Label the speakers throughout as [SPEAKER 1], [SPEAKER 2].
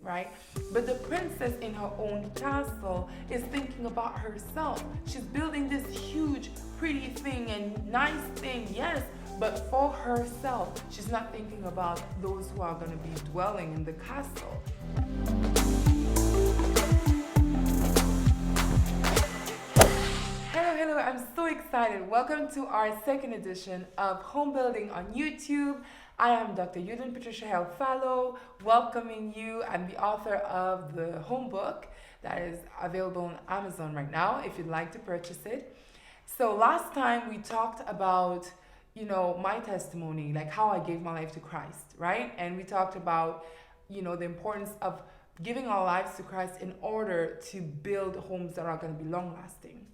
[SPEAKER 1] right? But the princess in her own castle is thinking about herself. She's building this huge, pretty thing and nice thing, yes, but for herself. She's not thinking about those who are going to be dwelling in the castle. Hello, I'm so excited. Welcome to our second edition of Home Building on YouTube. I am Dr. Yudin Patricia Hale Fallow, welcoming you. I'm the author of the home book that is available on Amazon right now if you'd like to purchase it. So last time we talked about, my testimony, like how I gave my life to Christ, right? And we talked about, the importance of giving our lives to Christ in order to build homes that are going to be long lasting.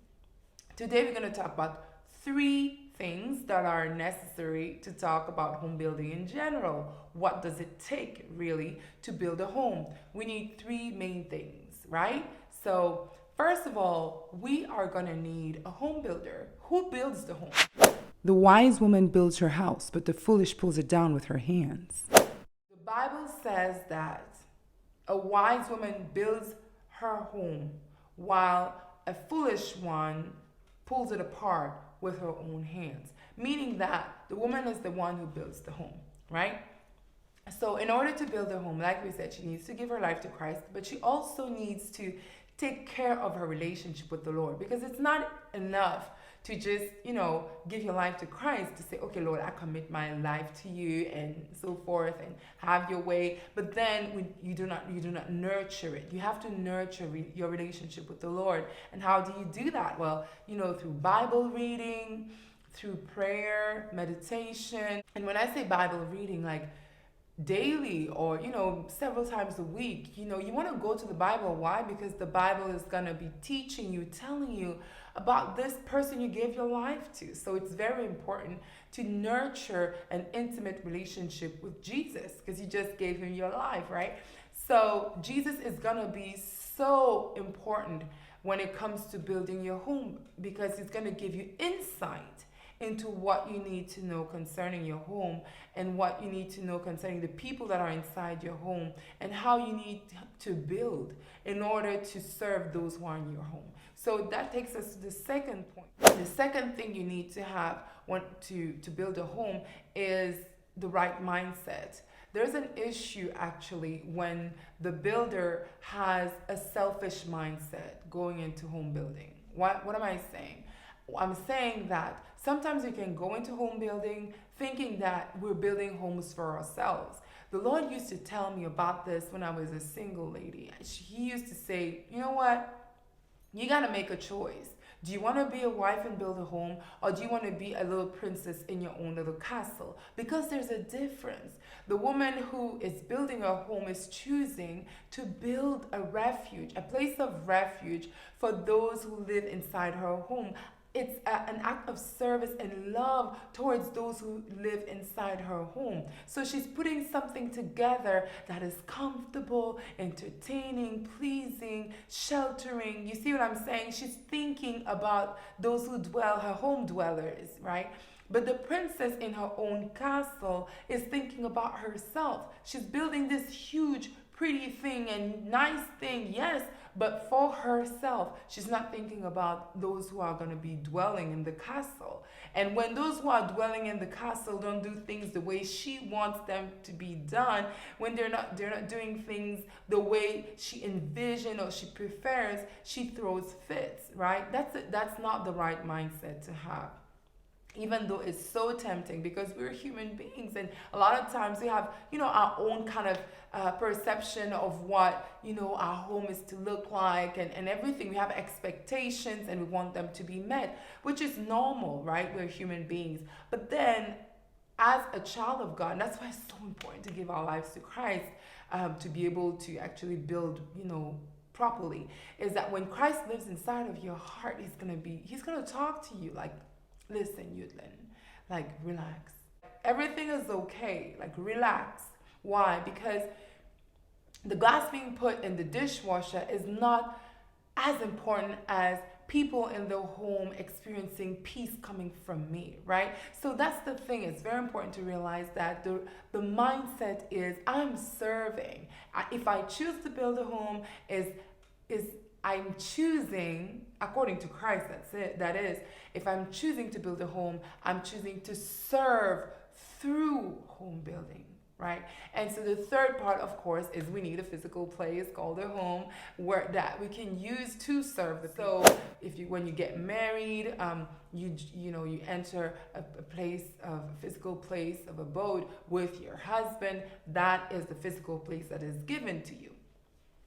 [SPEAKER 1] Today we're going to talk about 3 things that are necessary to talk about home building in general. What does it take really to build a home? We need 3 main things, right? So first of all, we are going to need a home builder. Who builds the home?
[SPEAKER 2] The wise woman builds her house, but the foolish pulls it down with her hands.
[SPEAKER 1] The Bible says that a wise woman builds her home while a foolish one pulls it apart with her own hands, meaning that the woman is the one who builds the home, right? So in order to build a home, like we said, she needs to give her life to Christ, but she also needs to take care of her relationship with the Lord, because it's not enough to just, give your life to Christ, to say, okay, Lord, I commit my life to you and so forth and have your way. But then you do not nurture it. You have to nurture your relationship with the Lord. And how do you do that? Well, through Bible reading, through prayer, meditation. And when I say Bible reading, like daily or several times a week, you want to go to the Bible. Why? Because the Bible is going to be teaching you, telling you about this person you gave your life to. So it's very important to nurture an intimate relationship with Jesus, because you just gave him your life, right? So Jesus is going to be so important when it comes to building your home, because he's going to give you insight into what you need to know concerning your home and what you need to know concerning the people that are inside your home and how you need to build in order to serve those who are in your home. So that takes us to the second point. The second thing you need to have to build a home is the right mindset. There's an issue actually when the builder has a selfish mindset going into home building. What am I saying? I'm saying that sometimes we can go into home building thinking that we're building homes for ourselves. The Lord used to tell me about this when I was a single lady. He used to say, you know what? You got to make a choice. Do you want to be a wife and build a home, or do you want to be a little princess in your own little castle? Because there's a difference. The woman who is building a home is choosing to build a refuge, a place of refuge for those who live inside her home. It's an act of service and love towards those who live inside her home. So she's putting something together that is comfortable, entertaining, pleasing, sheltering. You see what I'm saying? She's thinking about those who dwell, her home dwellers, right? But the princess in her own castle is thinking about herself. She's building this huge, pretty thing and nice thing, yes, but for herself. She's not thinking about those who are going to be dwelling in the castle. And when those who are dwelling in the castle don't do things the way she wants them to be done, when they're not doing things the way she envisioned or she prefers, she throws fits, right? That's not the right mindset to have. Even though it's so tempting, because we're human beings and a lot of times we have our own kind of perception of what our home is to look like and everything. We have expectations and we want them to be met, which is normal, right? We're human beings. But then as a child of God, and that's why it's so important to give our lives to Christ, to be able to actually build properly, is that when Christ lives inside of your heart, he's gonna talk to you like, listen, Yudlin, like, relax. Everything is okay. Like, relax. Why? Because the glass being put in the dishwasher is not as important as people in the home experiencing peace coming from me, right? So that's the thing. It's very important to realize that the mindset is I'm serving. If I choose to build a home, is I'm choosing, according to Christ, that's it. That is, if I'm choosing to build a home, I'm choosing to serve through home building, right? And so the third part, of course, is we need a physical place called a home where that we can use to serve the people. So when you get married, you enter a place of a physical place of abode with your husband. That is the physical place that is given to you.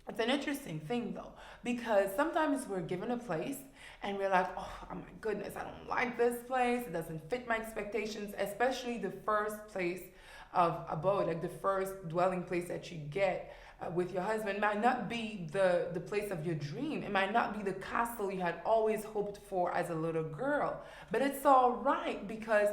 [SPEAKER 1] It's an interesting thing though, because sometimes we're given a place and we're like, oh my goodness, I don't like this place. It doesn't fit my expectations, especially the first place of abode, like the first dwelling place that you get with your husband might not be the place of your dream. It might not be the castle you had always hoped for as a little girl. But it's all right, because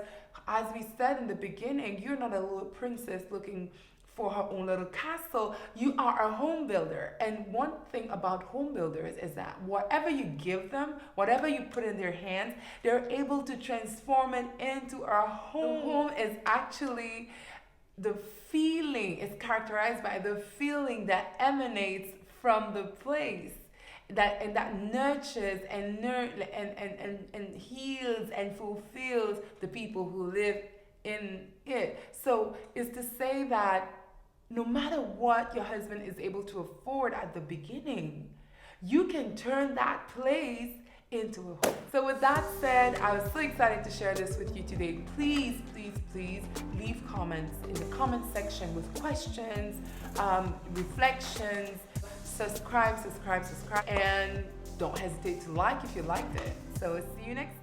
[SPEAKER 1] as we said in the beginning, you're not a little princess looking for her own little castle. You are a home builder. And one thing about home builders is that whatever you give them, whatever you put in their hands, they're able to transform it into a home. The home is actually the feeling, is characterized by the feeling that emanates from the place. That nurtures and heals and fulfills the people who live in it. So it's to say that no matter what your husband is able to afford at the beginning, you can turn that place into a home. So with that said, I was so excited to share this with you today. Please leave comments in the comment section with questions, reflections. Subscribe, and don't hesitate to like if you liked it. So see you next time.